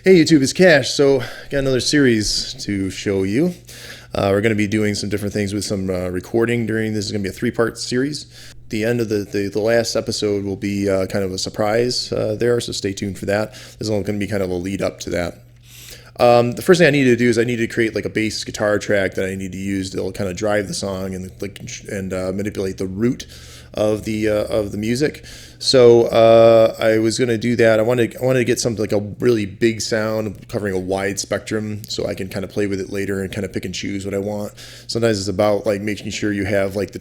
Hey YouTube, it's Cash. So got another series to show you. We're going to be doing some different things with some recording during this. Is going to be a three-part series. The end of the last episode will be kind of a surprise there, so stay tuned for that. This is going to be kind of a lead up to that. The first thing I need to do is I need to create like a bass guitar track that I need to use to kind of drive the song and manipulate the root of the music. So I was going to do that. I wanted to get something like a really big sound covering a wide spectrum, so I can kind of play with it later and kind of pick and choose what I want. Sometimes it's about like making sure you have like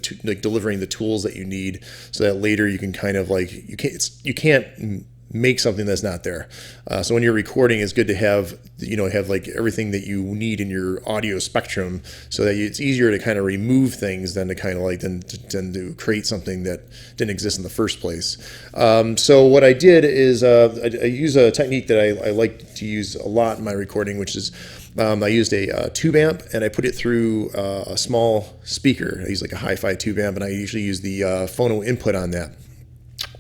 delivering the tools that you need, so that later you can kind of like you can't make something that's not there. So when you're recording, it's good to have like everything that you need in your audio spectrum, so that it's easier to kind of remove things than to kind of like than to create something that didn't exist in the first place. So what I did is I use a technique that I like to use a lot in my recording, which is I used a tube amp and I put it through a small speaker. I use like a hi-fi tube amp, and I usually use the phono input on that.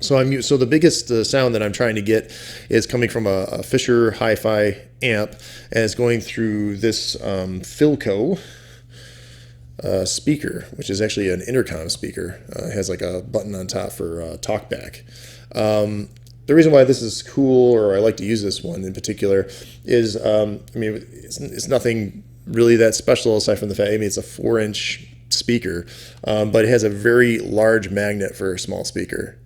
So the biggest sound that I'm trying to get is coming from a Fisher hi-fi amp, and it's going through this Philco speaker, which is actually an intercom speaker. It has like a button on top for talkback. The reason why this is cool, or I like to use this one in particular, is it's nothing really that special aside from the fact it's a 4-inch speaker, but it has a very large magnet for a small speaker,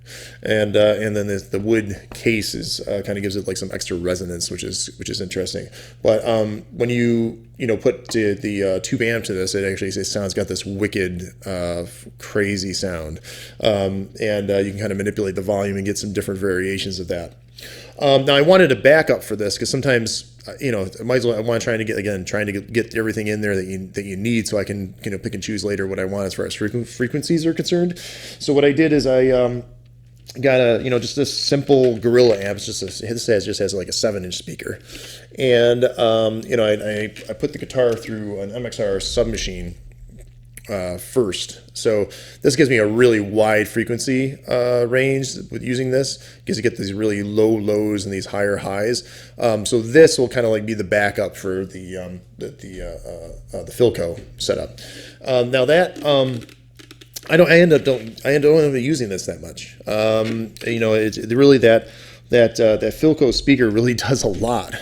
and then the wood case is kind of gives it like some extra resonance, which is interesting. But when you put the tube amp to this, it sounds got this wicked crazy sound, and you can kind of manipulate the volume and get some different variations of that. Now I wanted a backup for this because sometimes I want to get everything in there that you need, so I can pick and choose later what I want as far as frequencies are concerned. So what I did is I got just this simple Gorilla amp. This just has like a 7-inch speaker, and I put the guitar through an MXR Submachine first. So this gives me a really wide frequency range with using this, because you get these really low lows and these higher highs. So this will kind of like be the backup for the Philco setup. Now that I end up using this that much. It's really that Philco speaker really does a lot.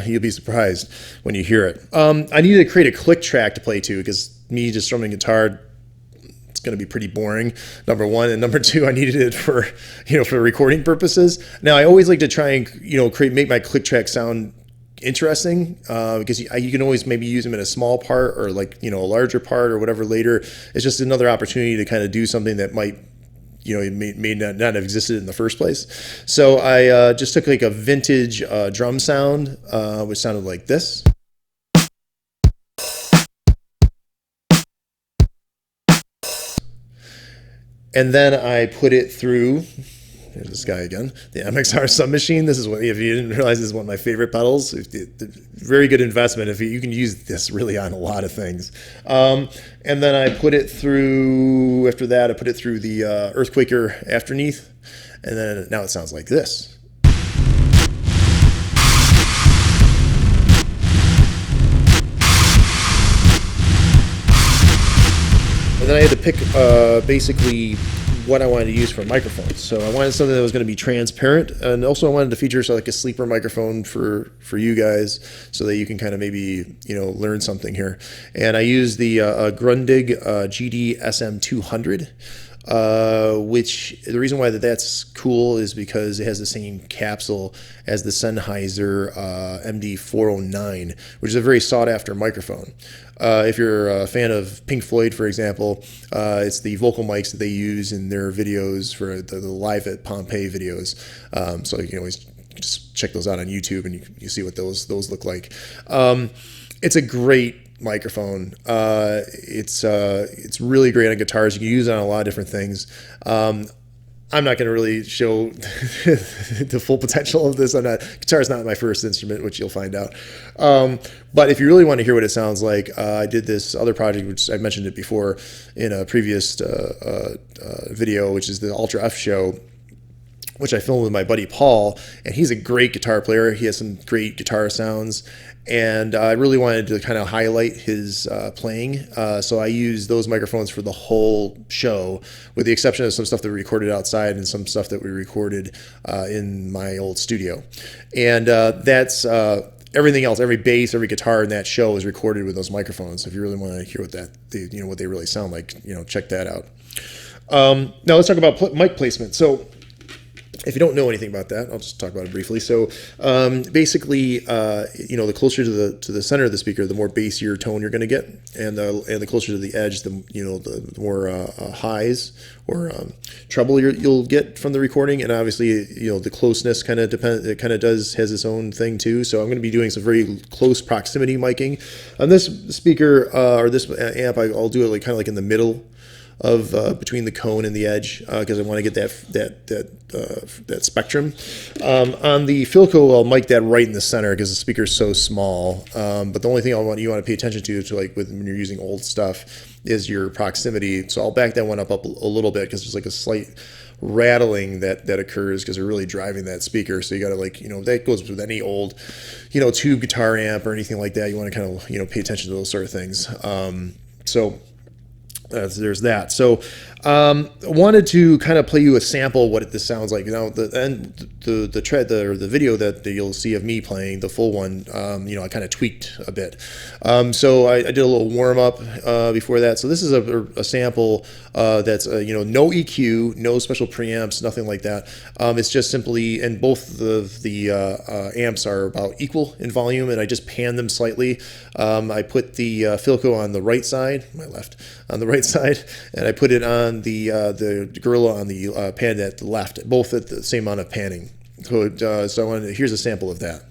You'll be surprised when you hear it. I needed to create a click track to play to, because me just strumming guitar, it's going to be pretty boring, number one, and number two, I needed it for recording purposes. Now I always like to try and make my click track sound interesting, because you can always maybe use them in a small part or like a larger part or whatever later. It's just another opportunity to kind of do something that might may not have existed in the first place. So I just took like a vintage drum sound, which sounded like this. And then I put it through, there's this guy again, the MXR Submachine. This is what, if you didn't realize, this is one of my favorite pedals. Very good investment. If you can use this really on a lot of things. And then I put it through, after that, I put it through the Earthquaker Afterneath. And then now it sounds like this. And then I had to pick basically what I wanted to use for a microphone. So I wanted something that was going to be transparent, and also I wanted to feature like a sleeper microphone for you guys, so that you can kind of maybe learn something here. And I used the Grundig GDSM200. Which the reason why that's cool is because it has the same capsule as the Sennheiser MD409, which is a very sought after microphone. If you're a fan of Pink Floyd, for example, it's the vocal mics that they use in their videos for the Live at Pompeii videos. So you can always just check those out on YouTube, and you see what those look like. It's a great microphone. It's really great on guitars. You can use it on a lot of different things. I'm not going to really show the full potential of this. Guitar is not my first instrument, which you'll find out. But if you really want to hear what it sounds like, I did this other project, which I mentioned it before in a previous video, which is the Ultra F show, which I filmed with my buddy Paul, and he's a great guitar player. He has some great guitar sounds, and I really wanted to kind of highlight his playing. So I used those microphones for the whole show, with the exception of some stuff that we recorded outside and some stuff that we recorded in my old studio. And that's everything else. Every bass, every guitar in that show is recorded with those microphones. If you really want to hear what what they really sound like, check that out. Now let's talk about mic placement. So if you don't know anything about that, I'll just talk about it briefly. So basically, the closer to the center of the speaker, the more bassier tone you're going to get, and the closer to the edge, the more highs or treble you'll get from the recording. And obviously, the closeness kind of depends. It kind of has its own thing too. So I'm going to be doing some very close proximity miking on this speaker or this amp. I'll do it kind of like in the middle of between the cone and the edge, because I want to get that spectrum. On the Philco, I'll mic that right in the center because the speaker is so small. But the only thing you want to pay attention to when you're using old stuff is your proximity. So I'll back that one up a little bit because there's like a slight rattling that occurs because they're really driving that speaker. So you got to that goes with any old tube guitar amp or anything like that. You want to kind of pay attention to those sort of things. There's that. So I wanted to kind of play you a sample of what this sounds like. The video that you'll see of me playing, the full one, I kind of tweaked a bit. So I did a little warm up before that. So this is a sample that's no EQ, no special preamps, nothing like that. It's just simply, and both the amps are about equal in volume, and I just pan them slightly. I put the Philco on the right side, my left, on the right side, and I put it on the Gorilla on the pan at the left, both at the same amount of panning. So here's a sample of that.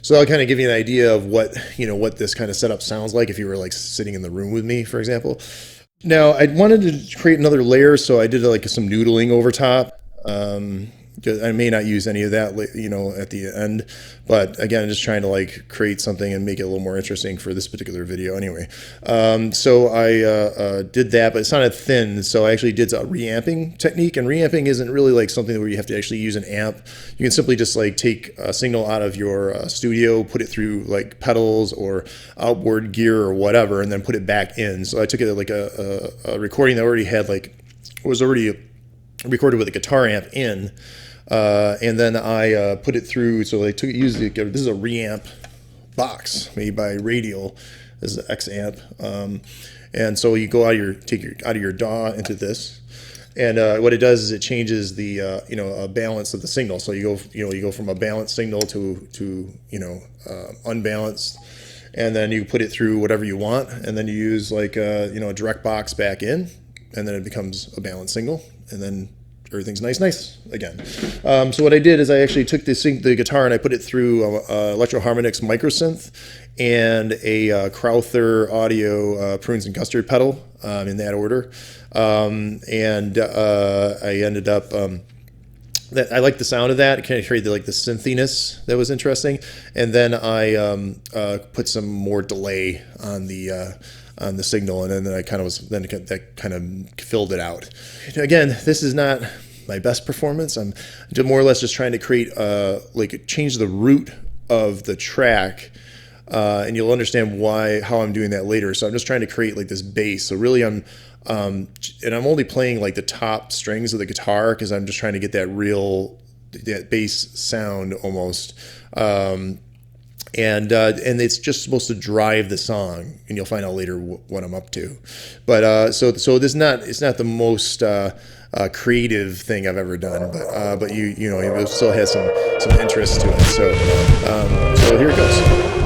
So I'll kind of give you an idea of what this kind of setup sounds like if you were like sitting in the room with me, for example. Now I wanted to create another layer, so I did like some noodling over top. I may not use any of that, at the end, but again, I'm just trying to create something and make it a little more interesting for this particular video anyway. So I did that, but it sounded thin, so I actually did a reamping technique, and reamping isn't really something where you have to actually use an amp. You can simply just take a signal out of your studio, put it through pedals or outboard gear or whatever, and then put it back in. So I took it like a recording that already had was already recorded with a guitar amp in, and then I put it through. So this is a reamp box made by Radial. This is an X amp, and so you go out of your DAW into this, and what it does is it changes the balance of the signal. So you go from a balanced signal to unbalanced, and then you put it through whatever you want, and then you use a direct box back in, and then it becomes a balanced signal, and then everything's nice again. So what I did is I actually took the guitar and I put it through Electro-Harmonix Micro-Synth and a Crowther audio Prunes and Custard pedal in that order. And I ended up that I liked the sound of that. It kind of created the synthiness that was interesting. And then I put some more delay on the signal, and then that kind of filled it out. Again, this is not my best performance. I'm more or less just trying to create change the root of the track, and you'll understand how I'm doing that later. So I'm just trying to create this bass. So really and I'm only playing the top strings of the guitar because I'm just trying to get that bass sound almost. And it's just supposed to drive the song, and you'll find out later what I'm up to. But so it's not the most creative thing I've ever done, but it still has some interest to it. So here it goes.